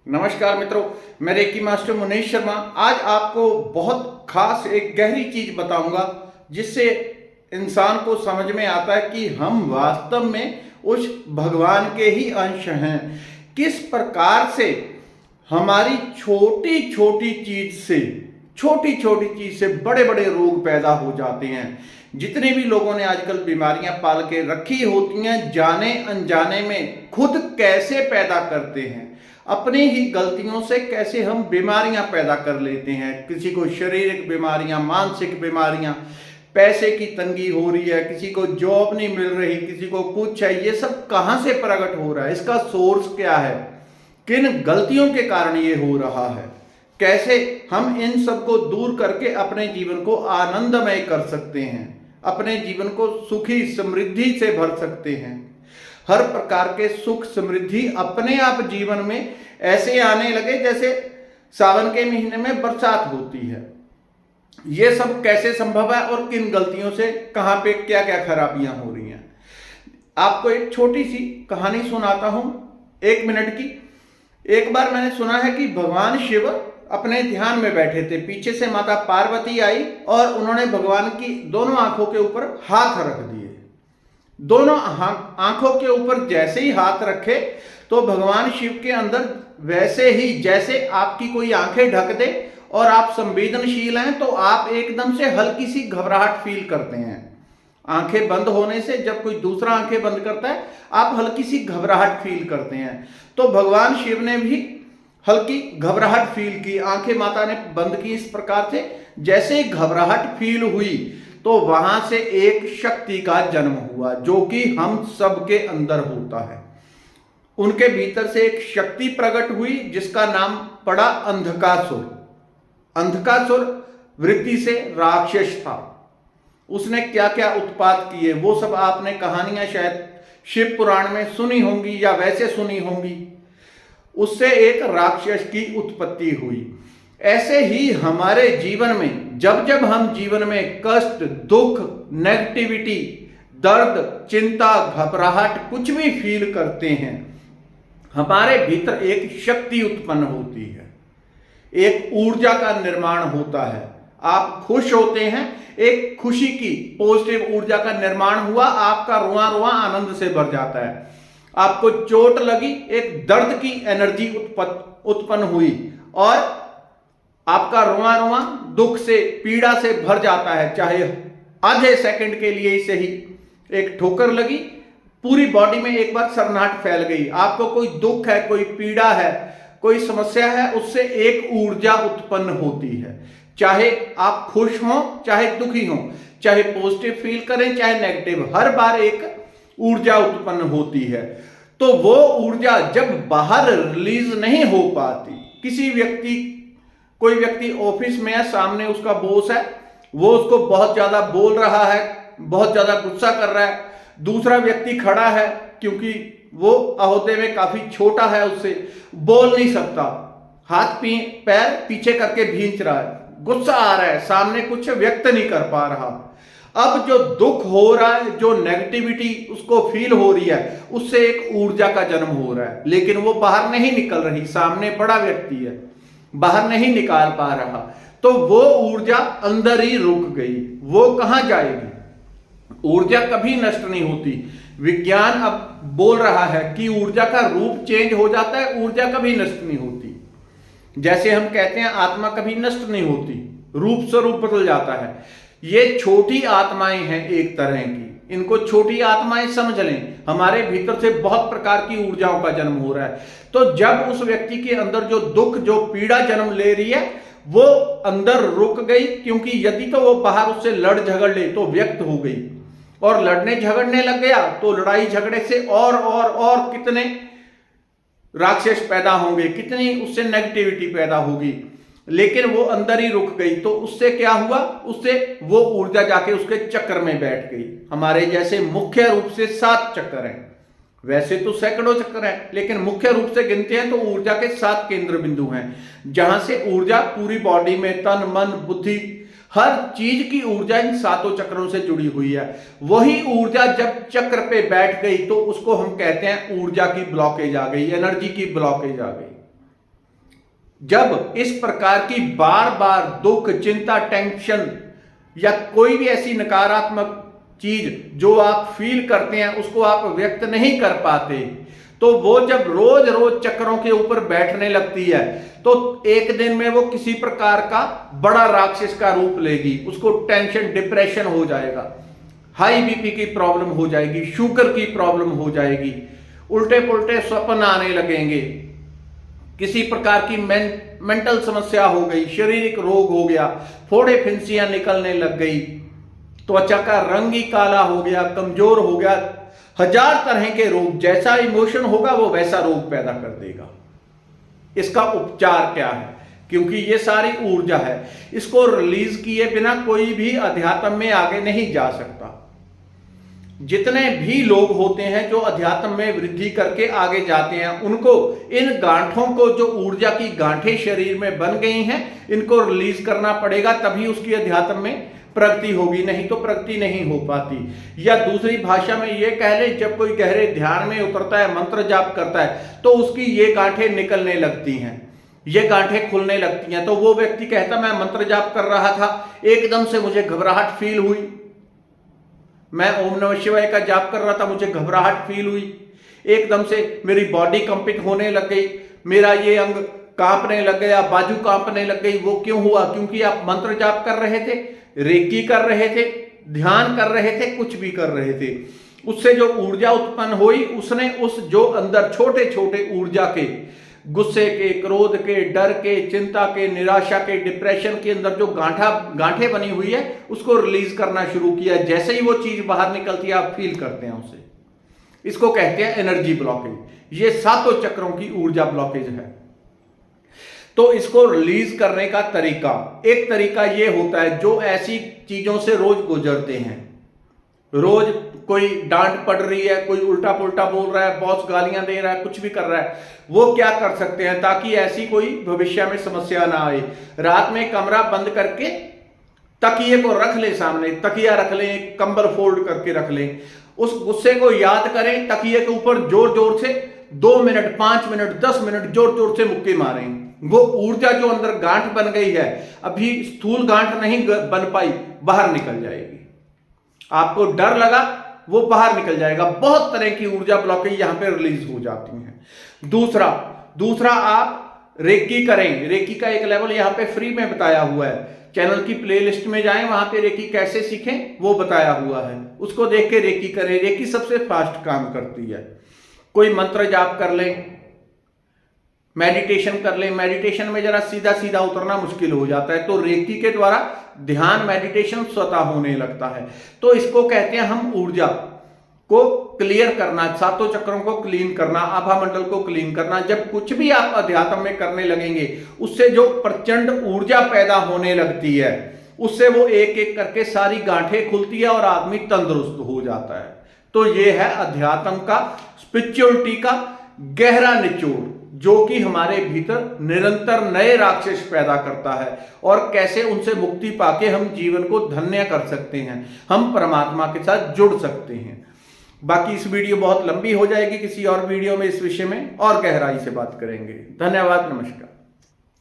नमस्कार मित्रों, मैं रेकी मास्टर मुनीश शर्मा आज आपको बहुत खास एक गहरी चीज बताऊंगा जिससे इंसान को समझ में आता है कि हम वास्तव में उस भगवान के ही अंश हैं। किस प्रकार से हमारी छोटी छोटी चीज से बड़े बड़े रोग पैदा हो जाते हैं। जितने भी लोगों ने आजकल बीमारियां पाल के रखी होती हैं, जाने अनजाने में खुद कैसे पैदा करते हैं, अपनी ही गलतियों से कैसे हम बीमारियां पैदा कर लेते हैं। किसी को शारीरिक बीमारियां, मानसिक बीमारियां, पैसे की तंगी हो रही है, किसी को जॉब नहीं मिल रही, किसी को कुछ है। ये सब कहां से प्रकट हो रहा है? इसका सोर्स क्या है? किन गलतियों के कारण ये हो रहा है? कैसे हम इन सब को दूर करके अपने जीवन को आनंदमय कर सकते हैं, अपने जीवन को सुखी समृद्धि से भर सकते हैं। हर प्रकार के सुख समृद्धि अपने आप जीवन में ऐसे आने लगे जैसे सावन के महीने में बरसात होती है। ये सब कैसे संभव है और किन गलतियों से कहां पे क्या क्या खराबियां हो रही हैं? आपको एक छोटी सी कहानी सुनाता हूं, 1 मिनट की। एक बार मैंने सुना है कि भगवान शिव अपने ध्यान में बैठे थे, पीछे से माता पार्वती आई और उन्होंने भगवान की दोनों आंखों के ऊपर हाथ रख दिए। दोनों आंखों के ऊपर जैसे ही हाथ रखे तो भगवान शिव के अंदर वैसे ही जैसे आपकी कोई आंखें ढक दे और आप संवेदनशील हैं तो आप एकदम से हल्की सी घबराहट फील करते हैं। आंखें बंद होने से जब कोई दूसरा आंखें बंद करता है आप हल्की सी घबराहट फील करते हैं। तो भगवान शिव ने भी हल्की घबराहट फील की, आंखें माता ने बंद की इस प्रकार से। जैसे ही घबराहट फील हुई तो वहां से एक शक्ति का जन्म हुआ जो कि हम सबके अंदर होता है। उनके भीतर से एक शक्ति प्रकट हुई जिसका नाम पड़ा अंधकासुर। अंधकासुर वृत्ति से राक्षस था। उसने क्या क्या उत्पात किए वो सब आपने कहानियां शायद शिव पुराण में सुनी होंगी या वैसे सुनी होंगी। उससे एक राक्षस की उत्पत्ति हुई। ऐसे ही हमारे जीवन में जब जब हम जीवन में कष्ट, दुख, नेगेटिविटी, दर्द, चिंता, घबराहट कुछ भी फील करते हैं, हमारे भीतर एक शक्ति उत्पन्न होती है, एक ऊर्जा का निर्माण होता है। आप खुश होते हैं, एक खुशी की पॉजिटिव ऊर्जा का निर्माण हुआ, आपका रुआ रुआ आनंद से भर जाता है। आपको चोट लगी, एक दर्द की एनर्जी उत्पन्न हुई और आपका रुआ रुआ दुख से, पीड़ा से भर जाता है। चाहे आधे सेकंड के लिए ही सही, एक ठोकर लगी, पूरी बॉडी में एक बार सरनाहट फैल गई। आपको कोई दुख है, कोई पीड़ा है, कोई समस्या है, उससे एक ऊर्जा उत्पन्न होती है। चाहे आप खुश हों, चाहे दुखी हों, चाहे पॉजिटिव फील करें, चाहे नेगेटिव, हर बार एक ऊर्जा उत्पन्न होती है। तो वो ऊर्जा जब बाहर रिलीज नहीं हो पाती, कोई व्यक्ति ऑफिस में है, सामने उसका बॉस है, वो उसको बहुत ज्यादा बोल रहा है, बहुत ज्यादा गुस्सा कर रहा है। दूसरा व्यक्ति खड़ा है, क्योंकि वो ओहदे में काफी छोटा है, उससे बोल नहीं सकता, हाथ पैर पीछे करके भींच रहा है, गुस्सा आ रहा है, सामने कुछ व्यक्त नहीं कर पा रहा। अब जो दुख हो रहा है, जो नेगेटिविटी उसको फील हो रही है, उससे एक ऊर्जा का जन्म हो रहा है, लेकिन वो बाहर नहीं निकल रही। सामने बड़ा व्यक्ति है, बाहर नहीं निकाल पा रहा, तो वो ऊर्जा अंदर ही रुक गई। वो कहां जाएगी? ऊर्जा कभी नष्ट नहीं होती। विज्ञान अब बोल रहा है कि ऊर्जा का रूप चेंज हो जाता है, ऊर्जा कभी नष्ट नहीं होती। जैसे हम कहते हैं आत्मा कभी नष्ट नहीं होती, रूप स्वरूप बदल जाता है। ये छोटी आत्माएं हैं एक तरह की, इनको छोटी आत्माएं समझ लें। हमारे भीतर से बहुत प्रकार की ऊर्जाओं का जन्म हो रहा है। तो जब उस व्यक्ति के अंदर जो दुख, जो पीड़ा जन्म ले रही है, वो अंदर रुक गई, क्योंकि यदि तो वो बाहर उससे लड़ झगड़ ले तो व्यक्त हो गई, और लड़ने झगड़ने लग गया तो लड़ाई झगड़े से और कितने राक्षस पैदा होंगे, कितनी उससे नेगेटिविटी पैदा होगी। लेकिन वो अंदर ही रुक गई, तो उससे क्या हुआ? उससे वो ऊर्जा जाके उसके चक्र में बैठ गई। हमारे जैसे मुख्य रूप से 7 चक्र हैं, वैसे तो सैकड़ों चक्र हैं, लेकिन मुख्य रूप से गिनते हैं तो ऊर्जा के 7 केंद्र बिंदु हैं, जहां से ऊर्जा पूरी बॉडी में, तन मन बुद्धि, हर चीज की ऊर्जा इन 7 चक्रों से जुड़ी हुई है। वही ऊर्जा जब चक्र पे बैठ गई तो उसको हम कहते हैं ऊर्जा की ब्लॉकेज आ गई, एनर्जी की ब्लॉकेज आ गई। जब इस प्रकार की बार बार दुख, चिंता, टेंशन या कोई भी ऐसी नकारात्मक चीज जो आप फील करते हैं उसको आप व्यक्त नहीं कर पाते, तो वो जब रोज रोज चक्रों के ऊपर बैठने लगती है तो एक दिन में वो किसी प्रकार का बड़ा राक्षस का रूप लेगी। उसको टेंशन, डिप्रेशन हो जाएगा, हाई बीपी की प्रॉब्लम हो जाएगी, शुगर की प्रॉब्लम हो जाएगी, उल्टे पुल्टे स्वप्न आने लगेंगे, किसी प्रकार की मेंटल समस्या हो गई, शारीरिक रोग हो गया, फोड़े फिंसियां निकलने लग गई, त्वचा का रंग ही काला हो गया, कमजोर हो गया, हजार तरह के रोग। जैसा इमोशन होगा वो वैसा रोग पैदा कर देगा। इसका उपचार क्या है? क्योंकि ये सारी ऊर्जा है, इसको रिलीज किए बिना कोई भी अध्यात्म में आगे नहीं जा सकता। जितने भी लोग होते हैं जो अध्यात्म में वृद्धि करके आगे जाते हैं, उनको इन गांठों को, जो ऊर्जा की गांठें शरीर में बन गई हैं, इनको रिलीज करना पड़ेगा, तभी उसकी अध्यात्म में प्रगति होगी, नहीं तो प्रगति नहीं हो पाती। या दूसरी भाषा में ये कह ले, जब कोई गहरे ध्यान में उतरता है, मंत्र जाप करता है, तो उसकी ये गांठें निकलने लगती हैं, ये गांठें खुलने लगती हैं। तो वो व्यक्ति कहता, मैं मंत्र जाप कर रहा था, एकदम से मुझे घबराहट फील हुई, मैं ओम नमः शिवाय का जाप कर रहा था, मुझे घबराहट फील हुई, एकदम से मेरी बॉडी कंपित होने लग गई, मेरा ये अंग कांपने लग गया, बाजू कांपने लग गई। वो क्यों हुआ? क्योंकि आप मंत्र जाप कर रहे थे, रेकी कर रहे थे, ध्यान कर रहे थे, कुछ भी कर रहे थे। उससे जो ऊर्जा उत्पन्न हुई, उसने उस जो अंदर छोटे छोटे ऊर्जा के, गुस्से के, क्रोध के, डर के, चिंता के, निराशा के, डिप्रेशन के अंदर जो गांठें बनी हुई है, उसको रिलीज करना शुरू किया। जैसे ही वो चीज बाहर निकलती है, आप फील करते हैं उसे। इसको कहते हैं एनर्जी ब्लॉकेज। ये सातों चक्रों की ऊर्जा ब्लॉकेज है। तो इसको रिलीज करने का तरीका, एक तरीका ये होता है, जो ऐसी चीजों से रोज गुजरते हैं, रोज कोई डांट पड़ रही है, कोई उल्टा पुल्टा बोल रहा है, बॉस गालियां दे रहा है, कुछ भी कर रहा है, वो क्या कर सकते हैं ताकि ऐसी कोई भविष्य में समस्या ना आए? रात में कमरा बंद करके तकिए को रख ले, सामने तकिया रख लें, कंबल फोल्ड करके रख लें, उस गुस्से को याद करें, तकिए के ऊपर जोर जोर से 2 मिनट, 5 मिनट, 10 मिनट जोर जोर से मुक्के मारें। वो ऊर्जा जो अंदर गांठ बन गई है, अभी स्थूल गांठ नहीं बन पाई, बाहर निकल जाएगी। आपको डर लगा, वो बाहर निकल जाएगा। बहुत तरह की ऊर्जा ब्लॉकेज यहां पे रिलीज हो जाती हैं। दूसरा आप रेकी करें। रेकी का एक लेवल यहां पे फ्री में बताया हुआ है, चैनल की प्लेलिस्ट में जाएं, वहां पे रेकी कैसे सीखें वो बताया हुआ है, उसको देख के रेकी करें। रेकी सबसे फास्ट काम करती है। कोई मंत्र जाप कर लें, मेडिटेशन कर लें। मेडिटेशन में जरा सीधा सीधा उतरना मुश्किल हो जाता है, तो रेकी के द्वारा ध्यान, मेडिटेशन स्वतः होने लगता है। तो इसको कहते हैं हम ऊर्जा को क्लियर करना, सातों चक्रों को क्लीन करना, आभा मंडल को क्लीन करना। जब कुछ भी आप अध्यात्म में करने लगेंगे, उससे जो प्रचंड ऊर्जा पैदा होने लगती है, उससे वो एक एक करके सारी गांठें खुलती है और आदमी तंदुरुस्त हो जाता है। तो ये है अध्यात्म का, स्पिरिचुअलिटी का गहरा निचोड़, जो कि हमारे भीतर निरंतर नए राक्षस पैदा करता है, और कैसे उनसे मुक्ति पाके हम जीवन को धन्य कर सकते हैं, हम परमात्मा के साथ जुड़ सकते हैं। बाकी इस वीडियो बहुत लंबी हो जाएगी, किसी और वीडियो में इस विषय में और गहराई से बात करेंगे। धन्यवाद, नमस्कार।